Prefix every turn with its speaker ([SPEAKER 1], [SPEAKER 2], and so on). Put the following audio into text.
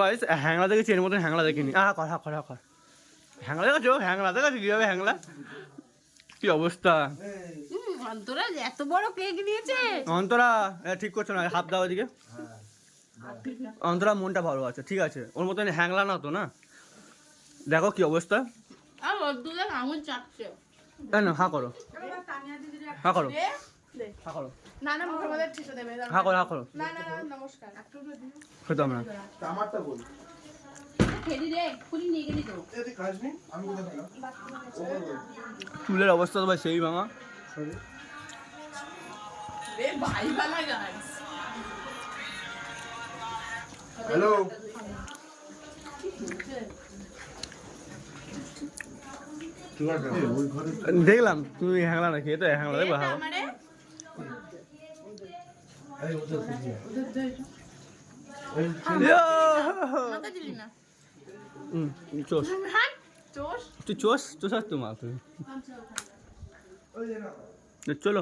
[SPEAKER 1] Guys হ্যাংলা দেখেছি, এর মতন হ্যাংলা দেখিনি। হ্যাংলা দেখেছো? হ্যাংলা দেখেছো কিভাবে হ্যাংলা? কি অবস্থা!
[SPEAKER 2] অন্তরা এত বড় কেক দিয়েছে।
[SPEAKER 1] অন্তরা ঠিক করছো না, হাত দাও এদিকে। অন্তরা মনটা ভালো আছে, ঠিক আছে, ওর মতন হ্যাংলা না তো, না? দেখো কি অবস্থা।
[SPEAKER 2] আর অদ্দুরা আঙুল চাটছে।
[SPEAKER 1] তাই না, হা করো, হা করো, হা করো,
[SPEAKER 2] না না মুখের মধ্যে ঠিসে দেবে।
[SPEAKER 1] হা করো, হা করো।
[SPEAKER 2] না না না নমস্কার।
[SPEAKER 1] খেতাম না।
[SPEAKER 3] আমারটা বল।
[SPEAKER 2] খেলি রে, খুলি নিয়ে গেলি তো।
[SPEAKER 3] এতে কাজ নেই, আমি কোথায় পেলাম?
[SPEAKER 1] চুলের অবস্থা তো ভাই সেই ভাঙা।
[SPEAKER 2] রে ভাইবালা গাইস।
[SPEAKER 3] হ্যালো।
[SPEAKER 1] দেখলাম তুমি হ্যাংলা নাকি, এটা হ্যাংলা দেখবা। হ্যাঁ
[SPEAKER 2] আমারে মাথা দিলি না।
[SPEAKER 1] চোষ,
[SPEAKER 2] হ্যাঁ চোষ।
[SPEAKER 1] তুই চোষ চোষ আর তোমার তুমি চলো।